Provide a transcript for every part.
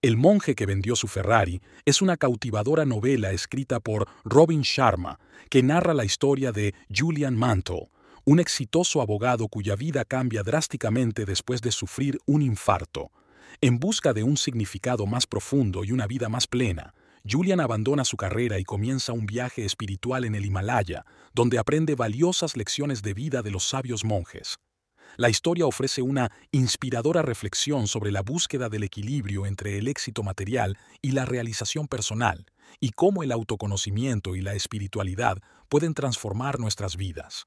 El monje que vendió su Ferrari es una cautivadora novela escrita por Robin Sharma que narra la historia de Julian Mantle, un exitoso abogado cuya vida cambia drásticamente después de sufrir un infarto. En busca de un significado más profundo y una vida más plena, Julian abandona su carrera y comienza un viaje espiritual en el Himalaya, donde aprende valiosas lecciones de vida de los sabios monjes. La historia ofrece una inspiradora reflexión sobre la búsqueda del equilibrio entre el éxito material y la realización personal, y cómo el autoconocimiento y la espiritualidad pueden transformar nuestras vidas.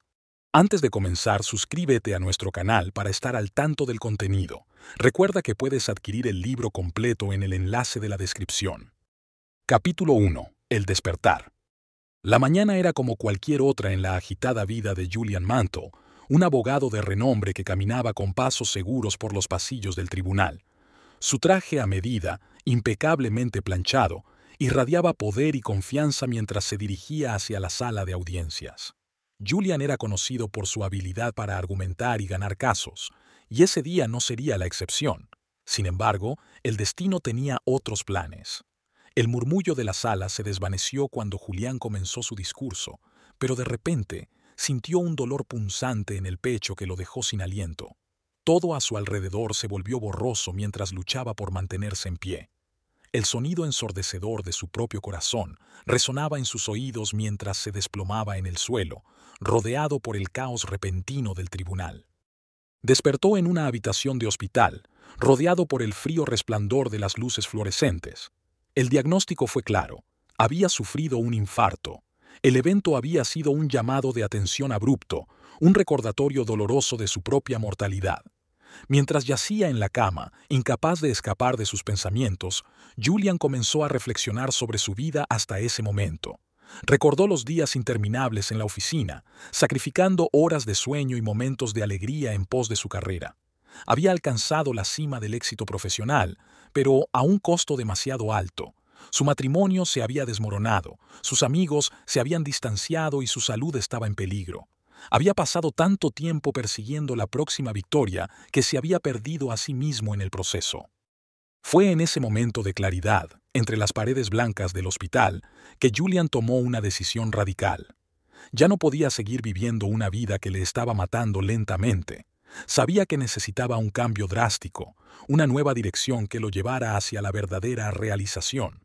Antes de comenzar, suscríbete a nuestro canal para estar al tanto del contenido. Recuerda que puedes adquirir el libro completo en el enlace de la descripción. Capítulo 1. El despertar. La mañana era como cualquier otra en la agitada vida de Julian Mantle, un abogado de renombre que caminaba con pasos seguros por los pasillos del tribunal. Su traje a medida, impecablemente planchado, irradiaba poder y confianza mientras se dirigía hacia la sala de audiencias. Julian era conocido por su habilidad para argumentar y ganar casos, y ese día no sería la excepción. Sin embargo, el destino tenía otros planes. El murmullo de la sala se desvaneció cuando Julián comenzó su discurso, pero de repente sintió un dolor punzante en el pecho que lo dejó sin aliento. Todo a su alrededor se volvió borroso mientras luchaba por mantenerse en pie. El sonido ensordecedor de su propio corazón resonaba en sus oídos mientras se desplomaba en el suelo, rodeado por el caos repentino del tribunal. Despertó en una habitación de hospital, rodeado por el frío resplandor de las luces fluorescentes. El diagnóstico fue claro: había sufrido un infarto. El evento había sido un llamado de atención abrupto, un recordatorio doloroso de su propia mortalidad. Mientras yacía en la cama, incapaz de escapar de sus pensamientos, Julian comenzó a reflexionar sobre su vida hasta ese momento. Recordó los días interminables en la oficina, sacrificando horas de sueño y momentos de alegría en pos de su carrera. Había alcanzado la cima del éxito profesional, pero a un costo demasiado alto. Su matrimonio se había desmoronado, sus amigos se habían distanciado y su salud estaba en peligro. Había pasado tanto tiempo persiguiendo la próxima victoria que se había perdido a sí mismo en el proceso. Fue en ese momento de claridad, entre las paredes blancas del hospital, que Julian tomó una decisión radical. Ya no podía seguir viviendo una vida que le estaba matando lentamente. Sabía que necesitaba un cambio drástico, una nueva dirección que lo llevara hacia la verdadera realización.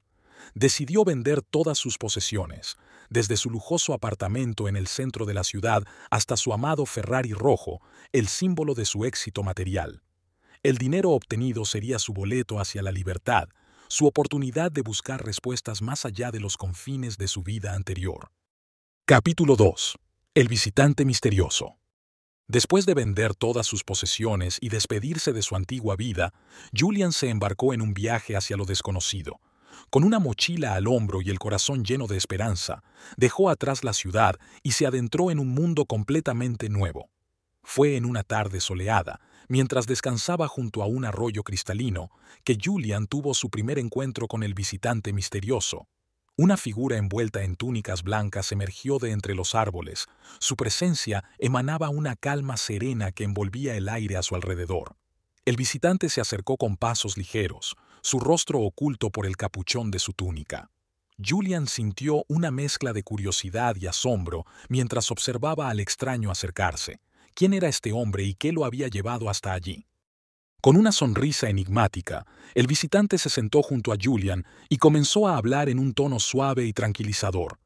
Decidió vender todas sus posesiones, desde su lujoso apartamento en el centro de la ciudad hasta su amado Ferrari rojo, el símbolo de su éxito material. El dinero obtenido sería su boleto hacia la libertad, su oportunidad de buscar respuestas más allá de los confines de su vida anterior. Capítulo 2. El visitante misterioso. Después de vender todas sus posesiones y despedirse de su antigua vida, Julian se embarcó en un viaje hacia lo desconocido. Con una mochila al hombro y el corazón lleno de esperanza, dejó atrás la ciudad y se adentró en un mundo completamente nuevo. Fue en una tarde soleada, mientras descansaba junto a un arroyo cristalino, que Julian tuvo su primer encuentro con el visitante misterioso. Una figura envuelta en túnicas blancas emergió de entre los árboles. Su presencia emanaba una calma serena que envolvía el aire a su alrededor. El visitante se acercó con pasos ligeros, su rostro oculto por el capuchón de su túnica. Julian sintió una mezcla de curiosidad y asombro mientras observaba al extraño acercarse. ¿Quién era este hombre y qué lo había llevado hasta allí? Con una sonrisa enigmática, el visitante se sentó junto a Julian y comenzó a hablar en un tono suave y tranquilizador.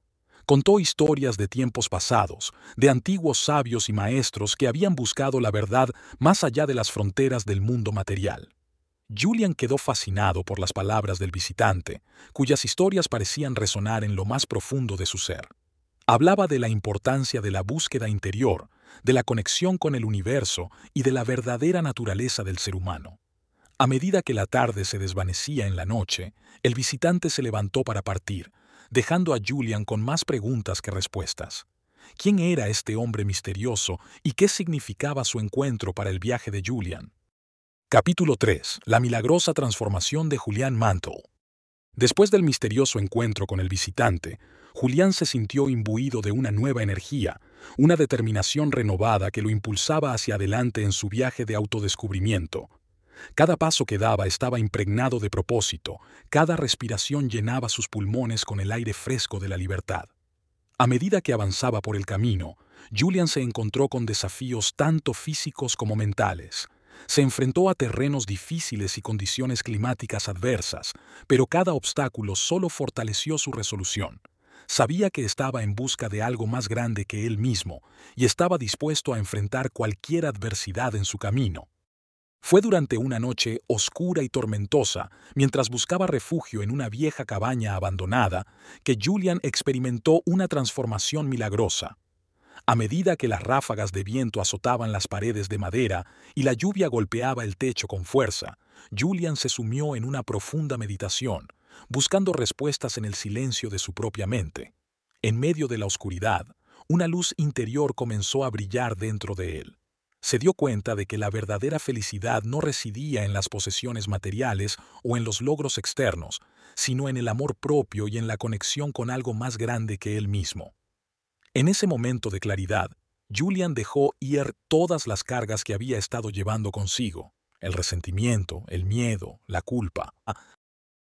Contó historias de tiempos pasados, de antiguos sabios y maestros que habían buscado la verdad más allá de las fronteras del mundo material. Julian quedó fascinado por las palabras del visitante, cuyas historias parecían resonar en lo más profundo de su ser. Hablaba de la importancia de la búsqueda interior, de la conexión con el universo y de la verdadera naturaleza del ser humano. A medida que la tarde se desvanecía en la noche, el visitante se levantó para partir, dejando a Julian con más preguntas que respuestas. ¿Quién era este hombre misterioso y qué significaba su encuentro para el viaje de Julian? Capítulo 3. La milagrosa transformación de Julian Mantle. Después del misterioso encuentro con el visitante, Julián se sintió imbuido de una nueva energía, una determinación renovada que lo impulsaba hacia adelante en su viaje de autodescubrimiento. Cada paso que daba estaba impregnado de propósito, cada respiración llenaba sus pulmones con el aire fresco de la libertad. A medida que avanzaba por el camino, Julian se encontró con desafíos tanto físicos como mentales. Se enfrentó a terrenos difíciles y condiciones climáticas adversas, pero cada obstáculo solo fortaleció su resolución. Sabía que estaba en busca de algo más grande que él mismo y estaba dispuesto a enfrentar cualquier adversidad en su camino. Fue durante una noche oscura y tormentosa, mientras buscaba refugio en una vieja cabaña abandonada, que Julian experimentó una transformación milagrosa. A medida que las ráfagas de viento azotaban las paredes de madera y la lluvia golpeaba el techo con fuerza, Julian se sumió en una profunda meditación, buscando respuestas en el silencio de su propia mente. En medio de la oscuridad, una luz interior comenzó a brillar dentro de él. Se dio cuenta de que la verdadera felicidad no residía en las posesiones materiales o en los logros externos, sino en el amor propio y en la conexión con algo más grande que él mismo. En ese momento de claridad, Julian dejó ir todas las cargas que había estado llevando consigo: el resentimiento, el miedo, la culpa.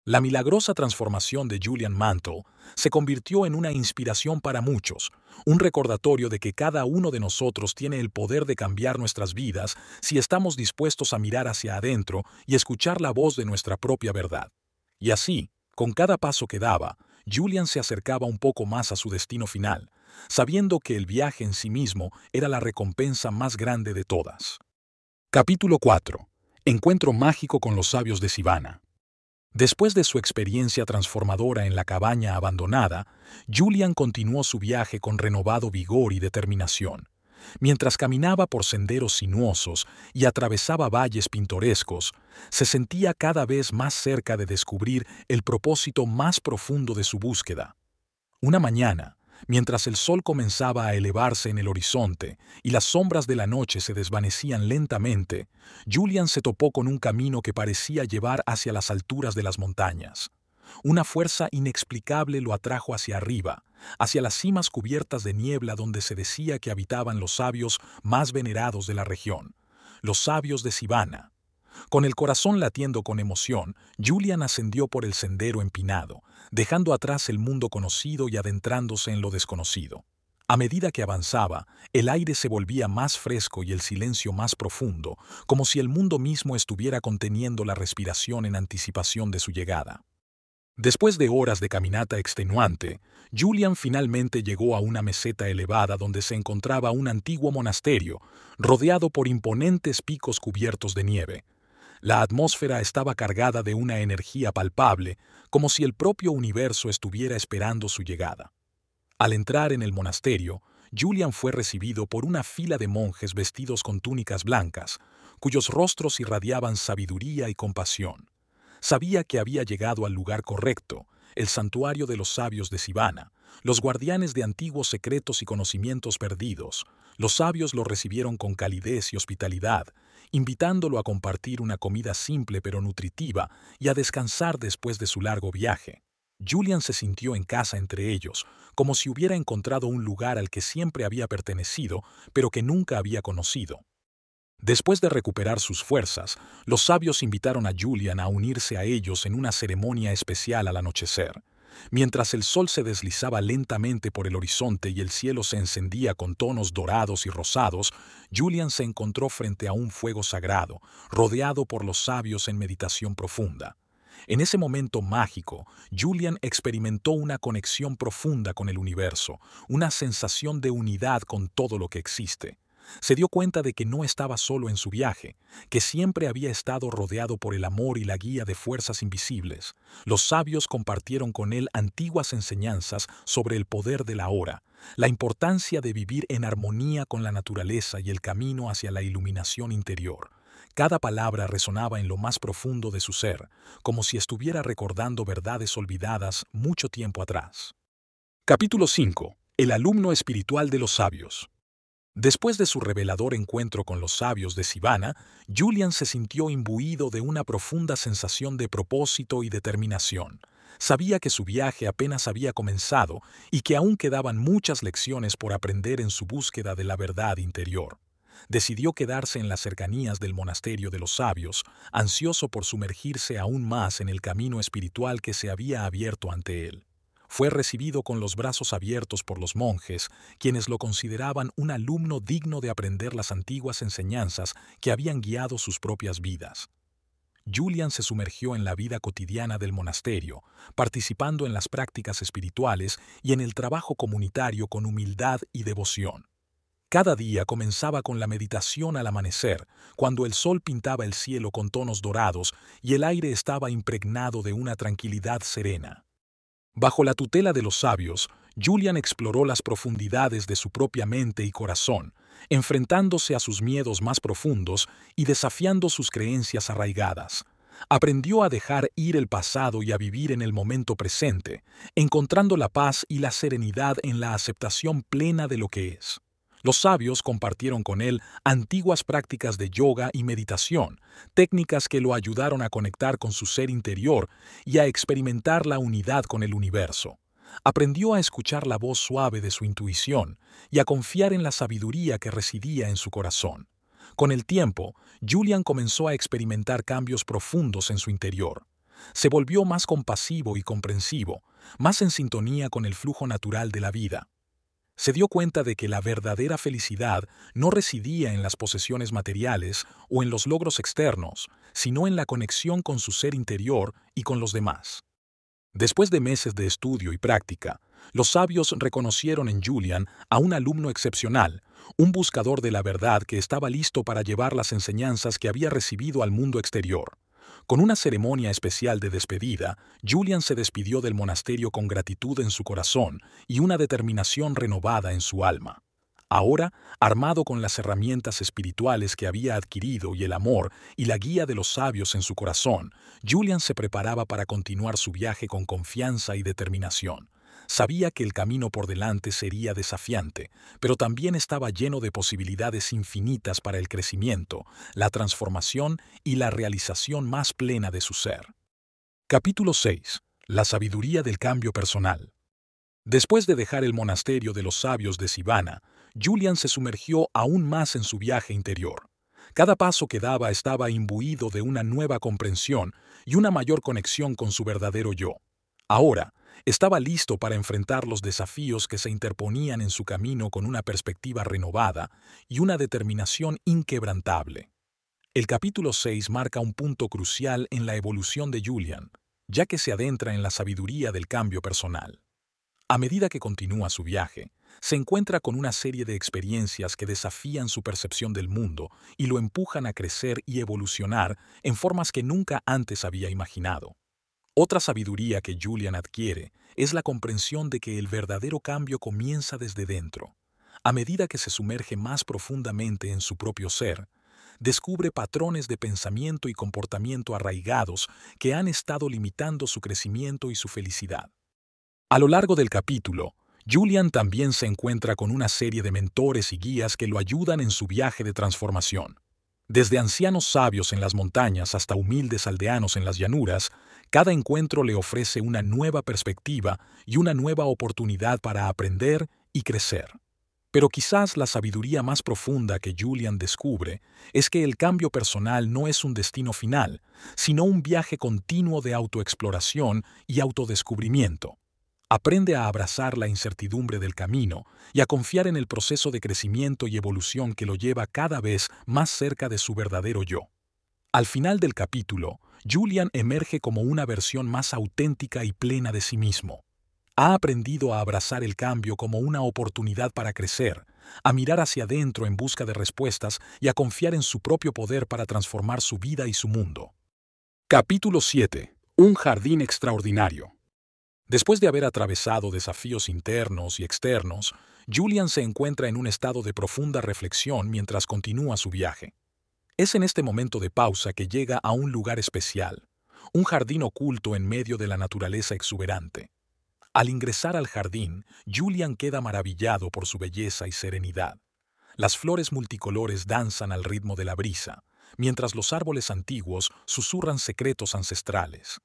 La milagrosa transformación de Julian Mantle se convirtió en una inspiración para muchos, un recordatorio de que cada uno de nosotros tiene el poder de cambiar nuestras vidas si estamos dispuestos a mirar hacia adentro y escuchar la voz de nuestra propia verdad. Y así, con cada paso que daba, Julian se acercaba un poco más a su destino final, sabiendo que el viaje en sí mismo era la recompensa más grande de todas. Capítulo 4. Encuentro mágico con los sabios de Sivana. Después de su experiencia transformadora en la cabaña abandonada, Julian continuó su viaje con renovado vigor y determinación. Mientras caminaba por senderos sinuosos y atravesaba valles pintorescos, se sentía cada vez más cerca de descubrir el propósito más profundo de su búsqueda. Una mañana, mientras el sol comenzaba a elevarse en el horizonte y las sombras de la noche se desvanecían lentamente, Julian se topó con un camino que parecía llevar hacia las alturas de las montañas. Una fuerza inexplicable lo atrajo hacia arriba, hacia las cimas cubiertas de niebla donde se decía que habitaban los sabios más venerados de la región, los sabios de Sivana. Con el corazón latiendo con emoción, Julian ascendió por el sendero empinado, dejando atrás el mundo conocido y adentrándose en lo desconocido. A medida que avanzaba, el aire se volvía más fresco y el silencio más profundo, como si el mundo mismo estuviera conteniendo la respiración en anticipación de su llegada. Después de horas de caminata extenuante, Julian finalmente llegó a una meseta elevada donde se encontraba un antiguo monasterio, rodeado por imponentes picos cubiertos de nieve. La atmósfera estaba cargada de una energía palpable, como si el propio universo estuviera esperando su llegada. Al entrar en el monasterio, Julian fue recibido por una fila de monjes vestidos con túnicas blancas, cuyos rostros irradiaban sabiduría y compasión. Sabía que había llegado al lugar correcto, el santuario de los sabios de Sivana, los guardianes de antiguos secretos y conocimientos perdidos. Los sabios lo recibieron con calidez y hospitalidad, invitándolo a compartir una comida simple pero nutritiva y a descansar después de su largo viaje. Julian se sintió en casa entre ellos, como si hubiera encontrado un lugar al que siempre había pertenecido, pero que nunca había conocido. Después de recuperar sus fuerzas, los sabios invitaron a Julian a unirse a ellos en una ceremonia especial al anochecer. Mientras el sol se deslizaba lentamente por el horizonte y el cielo se encendía con tonos dorados y rosados, Julian se encontró frente a un fuego sagrado, rodeado por los sabios en meditación profunda. En ese momento mágico, Julian experimentó una conexión profunda con el universo, una sensación de unidad con todo lo que existe. Se dio cuenta de que no estaba solo en su viaje, que siempre había estado rodeado por el amor y la guía de fuerzas invisibles. Los sabios compartieron con él antiguas enseñanzas sobre el poder de la hora, la importancia de vivir en armonía con la naturaleza y el camino hacia la iluminación interior. Cada palabra resonaba en lo más profundo de su ser, como si estuviera recordando verdades olvidadas mucho tiempo atrás. Capítulo 5. El alumno espiritual de los sabios. Después de su revelador encuentro con los sabios de Sivana, Julian se sintió imbuido de una profunda sensación de propósito y determinación. Sabía que su viaje apenas había comenzado y que aún quedaban muchas lecciones por aprender en su búsqueda de la verdad interior. decidió quedarse en las cercanías del monasterio de los sabios, ansioso por sumergirse aún más en el camino espiritual que se había abierto ante él. Fue recibido con los brazos abiertos por los monjes, quienes lo consideraban un alumno digno de aprender las antiguas enseñanzas que habían guiado sus propias vidas. Julian se sumergió en la vida cotidiana del monasterio, participando en las prácticas espirituales y en el trabajo comunitario con humildad y devoción. Cada día comenzaba con la meditación al amanecer, cuando el sol pintaba el cielo con tonos dorados y el aire estaba impregnado de una tranquilidad serena. Bajo la tutela de los sabios, Julian exploró las profundidades de su propia mente y corazón, enfrentándose a sus miedos más profundos y desafiando sus creencias arraigadas. Aprendió a dejar ir el pasado y a vivir en el momento presente, encontrando la paz y la serenidad en la aceptación plena de lo que es. Los sabios compartieron con él antiguas prácticas de yoga y meditación, técnicas que lo ayudaron a conectar con su ser interior y a experimentar la unidad con el universo. Aprendió a escuchar la voz suave de su intuición y a confiar en la sabiduría que residía en su corazón. Con el tiempo, Julian comenzó a experimentar cambios profundos en su interior. Se volvió más compasivo y comprensivo, más en sintonía con el flujo natural de la vida. Se dio cuenta de que la verdadera felicidad no residía en las posesiones materiales o en los logros externos, sino en la conexión con su ser interior y con los demás. Después de meses de estudio y práctica, los sabios reconocieron en Julian a un alumno excepcional, un buscador de la verdad que estaba listo para llevar las enseñanzas que había recibido al mundo exterior. Con una ceremonia especial de despedida, Julian se despidió del monasterio con gratitud en su corazón y una determinación renovada en su alma. Ahora, armado con las herramientas espirituales que había adquirido y el amor y la guía de los sabios en su corazón, Julian se preparaba para continuar su viaje con confianza y determinación. Sabía que el camino por delante sería desafiante, pero también estaba lleno de posibilidades infinitas para el crecimiento, la transformación y la realización más plena de su ser. Capítulo 6. La sabiduría del cambio personal. Después de dejar el monasterio de los sabios de Sivana, Julian se sumergió aún más en su viaje interior. Cada paso que daba estaba imbuido de una nueva comprensión y una mayor conexión con su verdadero yo. Ahora, estaba listo para enfrentar los desafíos que se interponían en su camino con una perspectiva renovada y una determinación inquebrantable. El capítulo 6 marca un punto crucial en la evolución de Julian, ya que se adentra en la sabiduría del cambio personal. A medida que continúa su viaje, se encuentra con una serie de experiencias que desafían su percepción del mundo y lo empujan a crecer y evolucionar en formas que nunca antes había imaginado. Otra sabiduría que Julian adquiere es la comprensión de que el verdadero cambio comienza desde dentro. A medida que se sumerge más profundamente en su propio ser, descubre patrones de pensamiento y comportamiento arraigados que han estado limitando su crecimiento y su felicidad. A lo largo del capítulo, Julian también se encuentra con una serie de mentores y guías que lo ayudan en su viaje de transformación. Desde ancianos sabios en las montañas hasta humildes aldeanos en las llanuras, cada encuentro le ofrece una nueva perspectiva y una nueva oportunidad para aprender y crecer. Pero quizás la sabiduría más profunda que Julian descubre es que el cambio personal no es un destino final, sino un viaje continuo de autoexploración y autodescubrimiento. Aprende a abrazar la incertidumbre del camino y a confiar en el proceso de crecimiento y evolución que lo lleva cada vez más cerca de su verdadero yo. Al final del capítulo, Julian emerge como una versión más auténtica y plena de sí mismo. Ha aprendido a abrazar el cambio como una oportunidad para crecer, a mirar hacia adentro en busca de respuestas y a confiar en su propio poder para transformar su vida y su mundo. Capítulo 7. Un jardín extraordinario. Después de haber atravesado desafíos internos y externos, Julian se encuentra en un estado de profunda reflexión mientras continúa su viaje. Es en este momento de pausa que llega a un lugar especial, un jardín oculto en medio de la naturaleza exuberante. Al ingresar al jardín, Julian queda maravillado por su belleza y serenidad. Las flores multicolores danzan al ritmo de la brisa, mientras los árboles antiguos susurran secretos ancestrales.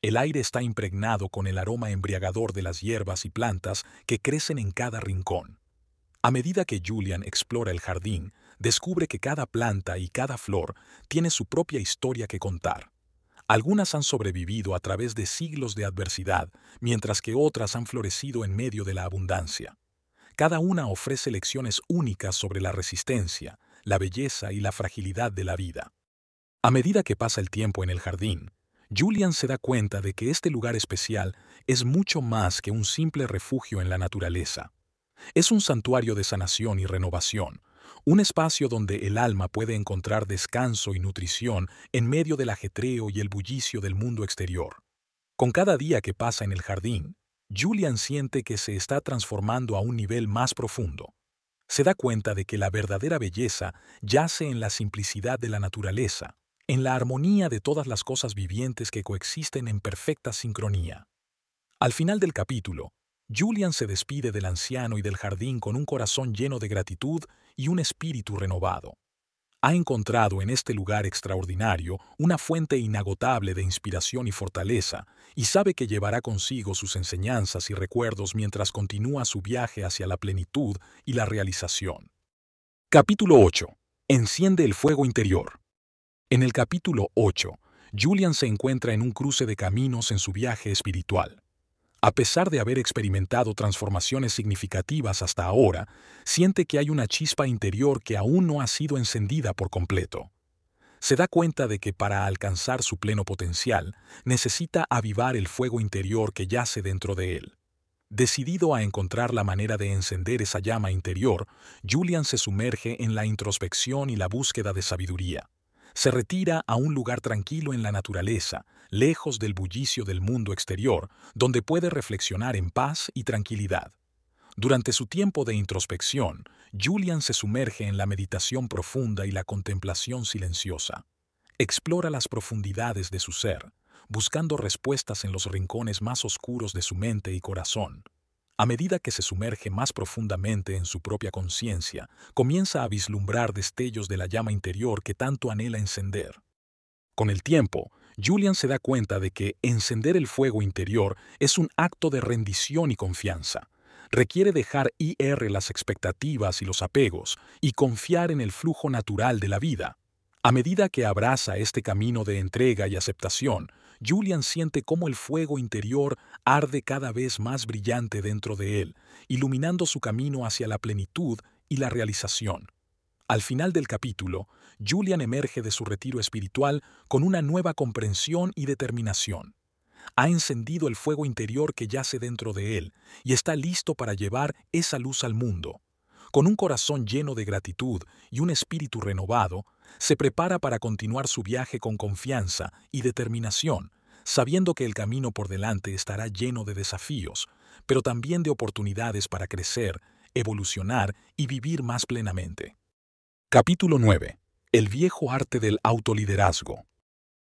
El aire está impregnado con el aroma embriagador de las hierbas y plantas que crecen en cada rincón. A medida que Julian explora el jardín, descubre que cada planta y cada flor tiene su propia historia que contar. Algunas han sobrevivido a través de siglos de adversidad, mientras que otras han florecido en medio de la abundancia. Cada una ofrece lecciones únicas sobre la resistencia, la belleza y la fragilidad de la vida. A medida que pasa el tiempo en el jardín, Julian se da cuenta de que este lugar especial es mucho más que un simple refugio en la naturaleza. Es un santuario de sanación y renovación, un espacio donde el alma puede encontrar descanso y nutrición en medio del ajetreo y el bullicio del mundo exterior. Con cada día que pasa en el jardín, Julian siente que se está transformando a un nivel más profundo. Se da cuenta de que la verdadera belleza yace en la simplicidad de la naturaleza, en la armonía de todas las cosas vivientes que coexisten en perfecta sincronía. Al final del capítulo, Julian se despide del anciano y del jardín con un corazón lleno de gratitud y un espíritu renovado. Ha encontrado en este lugar extraordinario una fuente inagotable de inspiración y fortaleza, y sabe que llevará consigo sus enseñanzas y recuerdos mientras continúa su viaje hacia la plenitud y la realización. Capítulo 8. Enciende el fuego interior. En el capítulo 8, Julian se encuentra en un cruce de caminos en su viaje espiritual. A pesar de haber experimentado transformaciones significativas hasta ahora, siente que hay una chispa interior que aún no ha sido encendida por completo. Se da cuenta de que para alcanzar su pleno potencial, necesita avivar el fuego interior que yace dentro de él. Decidido a encontrar la manera de encender esa llama interior, Julian se sumerge en la introspección y la búsqueda de sabiduría. Se retira a un lugar tranquilo en la naturaleza, lejos del bullicio del mundo exterior, donde puede reflexionar en paz y tranquilidad. Durante su tiempo de introspección, Julian se sumerge en la meditación profunda y la contemplación silenciosa. Explora las profundidades de su ser, buscando respuestas en los rincones más oscuros de su mente y corazón. A medida que se sumerge más profundamente en su propia conciencia, comienza a vislumbrar destellos de la llama interior que tanto anhela encender. Con el tiempo, Julian se da cuenta de que encender el fuego interior es un acto de rendición y confianza. Requiere dejar ir las expectativas y los apegos y confiar en el flujo natural de la vida. A medida que abraza este camino de entrega y aceptación, Julian siente cómo el fuego interior arde cada vez más brillante dentro de él, iluminando su camino hacia la plenitud y la realización. Al final del capítulo, Julian emerge de su retiro espiritual con una nueva comprensión y determinación. Ha encendido el fuego interior que yace dentro de él y está listo para llevar esa luz al mundo. Con un corazón lleno de gratitud y un espíritu renovado, se prepara para continuar su viaje con confianza y determinación, sabiendo que el camino por delante estará lleno de desafíos, pero también de oportunidades para crecer, evolucionar y vivir más plenamente. Capítulo 9. El viejo arte del autoliderazgo.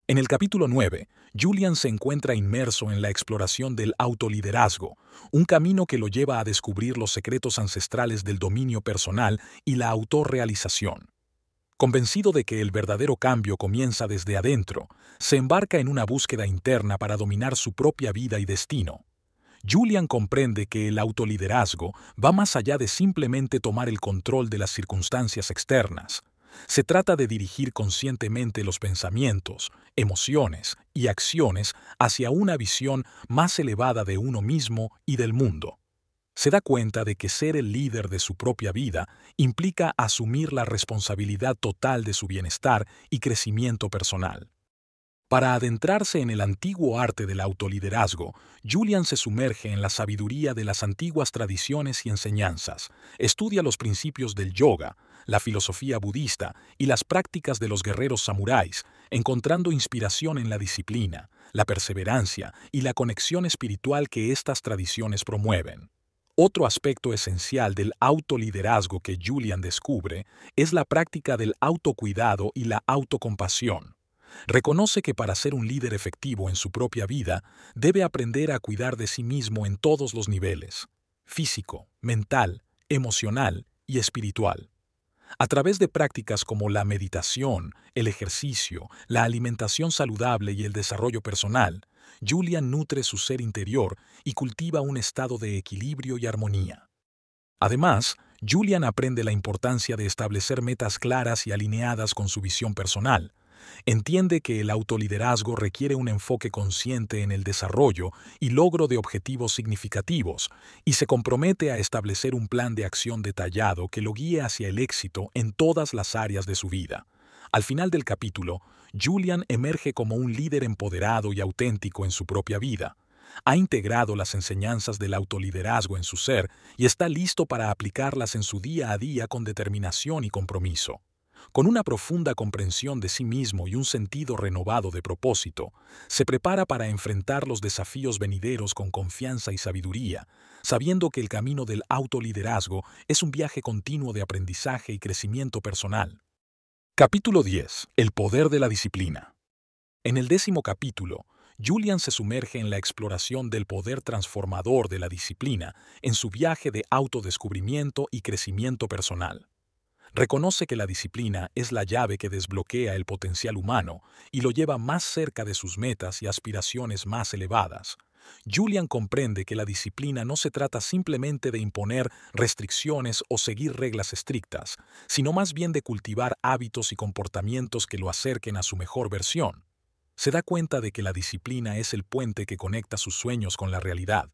En el capítulo 9, Julian se encuentra inmerso en la exploración del autoliderazgo, un camino que lo lleva a descubrir los secretos ancestrales del dominio personal y la autorrealización. Convencido de que el verdadero cambio comienza desde adentro, se embarca en una búsqueda interna para dominar su propia vida y destino. Julian comprende que el autoliderazgo va más allá de simplemente tomar el control de las circunstancias externas. Se trata de dirigir conscientemente los pensamientos, emociones y acciones hacia una visión más elevada de uno mismo y del mundo. Se da cuenta de que ser el líder de su propia vida implica asumir la responsabilidad total de su bienestar y crecimiento personal. Para adentrarse en el antiguo arte del autoliderazgo, Julian se sumerge en la sabiduría de las antiguas tradiciones y enseñanzas, estudia los principios del yoga, la filosofía budista y las prácticas de los guerreros samuráis, encontrando inspiración en la disciplina, la perseverancia y la conexión espiritual que estas tradiciones promueven. Otro aspecto esencial del autoliderazgo que Julian descubre es la práctica del autocuidado y la autocompasión. Reconoce que para ser un líder efectivo en su propia vida, debe aprender a cuidar de sí mismo en todos los niveles: físico, mental, emocional y espiritual. A través de prácticas como la meditación, el ejercicio, la alimentación saludable y el desarrollo personal, Julian nutre su ser interior y cultiva un estado de equilibrio y armonía. Además, Julian aprende la importancia de establecer metas claras y alineadas con su visión personal. Entiende que el autoliderazgo requiere un enfoque consciente en el desarrollo y logro de objetivos significativos, y se compromete a establecer un plan de acción detallado que lo guíe hacia el éxito en todas las áreas de su vida. Al final del capítulo, Julian emerge como un líder empoderado y auténtico en su propia vida. Ha integrado las enseñanzas del autoliderazgo en su ser y está listo para aplicarlas en su día a día con determinación y compromiso. Con una profunda comprensión de sí mismo y un sentido renovado de propósito, se prepara para enfrentar los desafíos venideros con confianza y sabiduría, sabiendo que el camino del autoliderazgo es un viaje continuo de aprendizaje y crecimiento personal. Capítulo 10. El poder de la disciplina. En el 10º capítulo, Julian se sumerge en la exploración del poder transformador de la disciplina en su viaje de autodescubrimiento y crecimiento personal. Reconoce que la disciplina es la llave que desbloquea el potencial humano y lo lleva más cerca de sus metas y aspiraciones más elevadas. Julian comprende que la disciplina no se trata simplemente de imponer restricciones o seguir reglas estrictas, sino más bien de cultivar hábitos y comportamientos que lo acerquen a su mejor versión. Se da cuenta de que la disciplina es el puente que conecta sus sueños con la realidad,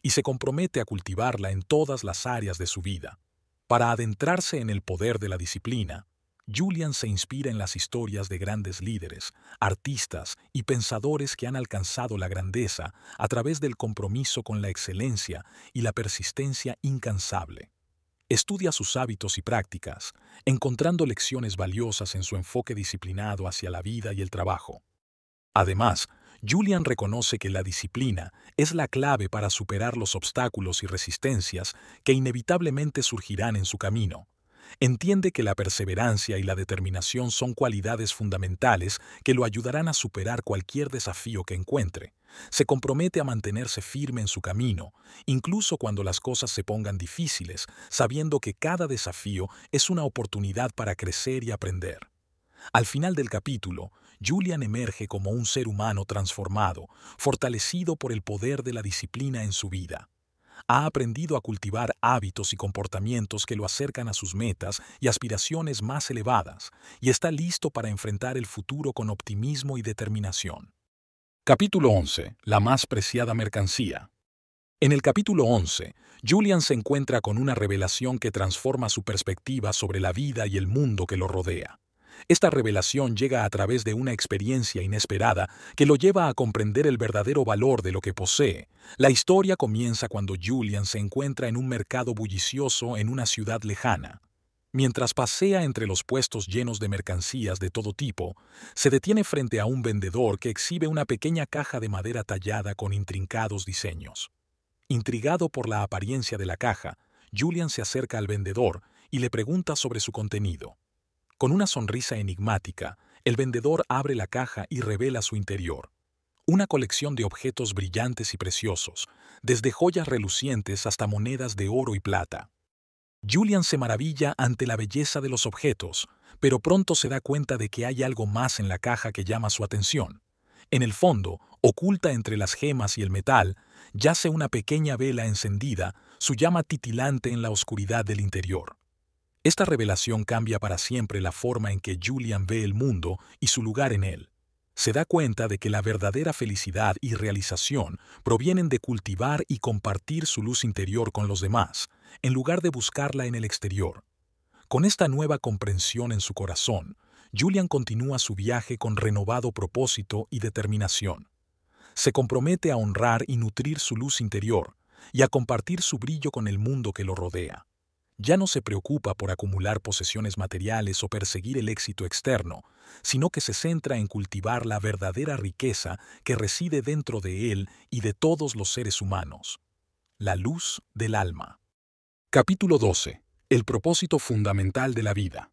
y se compromete a cultivarla en todas las áreas de su vida. Para adentrarse en el poder de la disciplina, Julian se inspira en las historias de grandes líderes, artistas y pensadores que han alcanzado la grandeza a través del compromiso con la excelencia y la persistencia incansable. Estudia sus hábitos y prácticas, encontrando lecciones valiosas en su enfoque disciplinado hacia la vida y el trabajo. Además, Julian reconoce que la disciplina es la clave para superar los obstáculos y resistencias que inevitablemente surgirán en su camino. Entiende que la perseverancia y la determinación son cualidades fundamentales que lo ayudarán a superar cualquier desafío que encuentre. Se compromete a mantenerse firme en su camino, incluso cuando las cosas se pongan difíciles, sabiendo que cada desafío es una oportunidad para crecer y aprender. Al final del capítulo, Julian emerge como un ser humano transformado, fortalecido por el poder de la disciplina en su vida. Ha aprendido a cultivar hábitos y comportamientos que lo acercan a sus metas y aspiraciones más elevadas, y está listo para enfrentar el futuro con optimismo y determinación. Capítulo 11. La más preciada mercancía. En el capítulo 11, Julian se encuentra con una revelación que transforma su perspectiva sobre la vida y el mundo que lo rodea. Esta revelación llega a través de una experiencia inesperada que lo lleva a comprender el verdadero valor de lo que posee. La historia comienza cuando Julian se encuentra en un mercado bullicioso en una ciudad lejana. Mientras pasea entre los puestos llenos de mercancías de todo tipo, se detiene frente a un vendedor que exhibe una pequeña caja de madera tallada con intrincados diseños. Intrigado por la apariencia de la caja, Julian se acerca al vendedor y le pregunta sobre su contenido. Con una sonrisa enigmática, el vendedor abre la caja y revela su interior. Una colección de objetos brillantes y preciosos, desde joyas relucientes hasta monedas de oro y plata. Julian se maravilla ante la belleza de los objetos, pero pronto se da cuenta de que hay algo más en la caja que llama su atención. En el fondo, oculta entre las gemas y el metal, yace una pequeña vela encendida, su llama titilante en la oscuridad del interior. Esta revelación cambia para siempre la forma en que Julian ve el mundo y su lugar en él. Se da cuenta de que la verdadera felicidad y realización provienen de cultivar y compartir su luz interior con los demás, en lugar de buscarla en el exterior. Con esta nueva comprensión en su corazón, Julian continúa su viaje con renovado propósito y determinación. Se compromete a honrar y nutrir su luz interior y a compartir su brillo con el mundo que lo rodea. Ya no se preocupa por acumular posesiones materiales o perseguir el éxito externo, sino que se centra en cultivar la verdadera riqueza que reside dentro de él y de todos los seres humanos. La luz del alma. Capítulo 12. El propósito fundamental de la vida.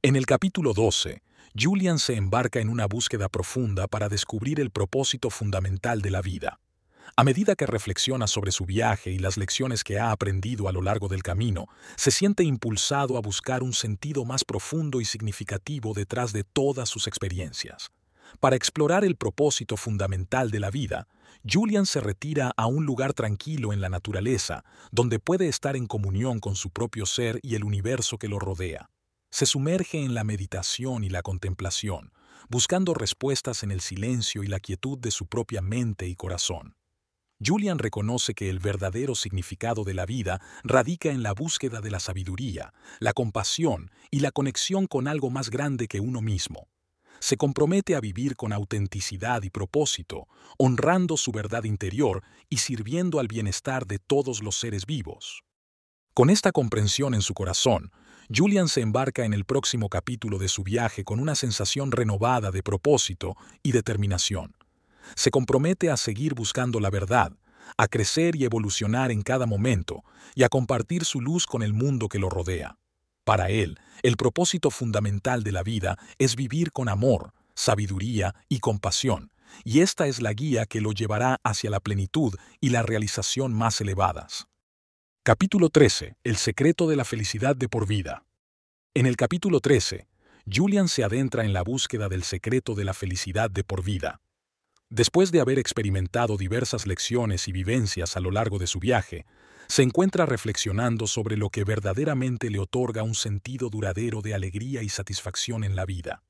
En el capítulo 12, Julian se embarca en una búsqueda profunda para descubrir el propósito fundamental de la vida. A medida que reflexiona sobre su viaje y las lecciones que ha aprendido a lo largo del camino, se siente impulsado a buscar un sentido más profundo y significativo detrás de todas sus experiencias. Para explorar el propósito fundamental de la vida, Julian se retira a un lugar tranquilo en la naturaleza, donde puede estar en comunión con su propio ser y el universo que lo rodea. Se sumerge en la meditación y la contemplación, buscando respuestas en el silencio y la quietud de su propia mente y corazón. Julian reconoce que el verdadero significado de la vida radica en la búsqueda de la sabiduría, la compasión y la conexión con algo más grande que uno mismo. Se compromete a vivir con autenticidad y propósito, honrando su verdad interior y sirviendo al bienestar de todos los seres vivos. Con esta comprensión en su corazón, Julian se embarca en el próximo capítulo de su viaje con una sensación renovada de propósito y determinación. Se compromete a seguir buscando la verdad, a crecer y evolucionar en cada momento y a compartir su luz con el mundo que lo rodea. Para él, el propósito fundamental de la vida es vivir con amor, sabiduría y compasión, y esta es la guía que lo llevará hacia la plenitud y la realización más elevadas. Capítulo 13. El secreto de la felicidad de por vida. En el capítulo 13, Julian se adentra en la búsqueda del secreto de la felicidad de por vida. Después de haber experimentado diversas lecciones y vivencias a lo largo de su viaje, se encuentra reflexionando sobre lo que verdaderamente le otorga un sentido duradero de alegría y satisfacción en la vida.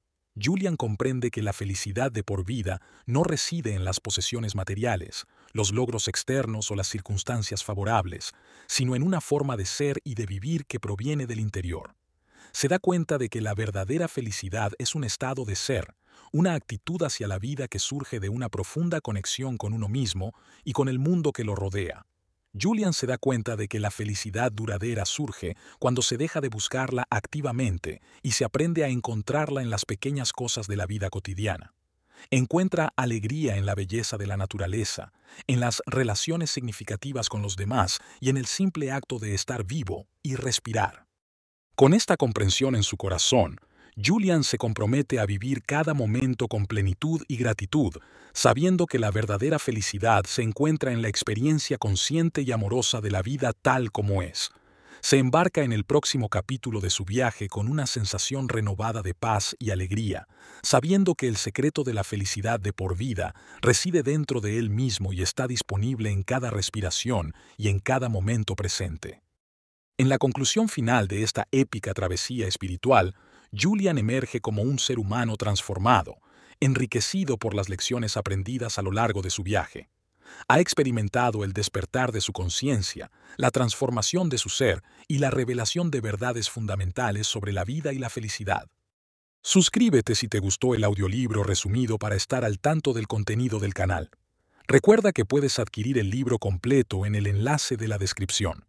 Julian comprende que la felicidad de por vida no reside en las posesiones materiales, los logros externos o las circunstancias favorables, sino en una forma de ser y de vivir que proviene del interior. Se da cuenta de que la verdadera felicidad es un estado de ser, una actitud hacia la vida que surge de una profunda conexión con uno mismo y con el mundo que lo rodea. Julian se da cuenta de que la felicidad duradera surge cuando se deja de buscarla activamente y se aprende a encontrarla en las pequeñas cosas de la vida cotidiana. Encuentra alegría en la belleza de la naturaleza, en las relaciones significativas con los demás y en el simple acto de estar vivo y respirar. Con esta comprensión en su corazón, Julian se compromete a vivir cada momento con plenitud y gratitud, sabiendo que la verdadera felicidad se encuentra en la experiencia consciente y amorosa de la vida tal como es. Se embarca en el próximo capítulo de su viaje con una sensación renovada de paz y alegría, sabiendo que el secreto de la felicidad de por vida reside dentro de él mismo y está disponible en cada respiración y en cada momento presente. En la conclusión final de esta épica travesía espiritual, Julian emerge como un ser humano transformado, enriquecido por las lecciones aprendidas a lo largo de su viaje. Ha experimentado el despertar de su conciencia, la transformación de su ser y la revelación de verdades fundamentales sobre la vida y la felicidad. Suscríbete si te gustó el audiolibro resumido para estar al tanto del contenido del canal. Recuerda que puedes adquirir el libro completo en el enlace de la descripción.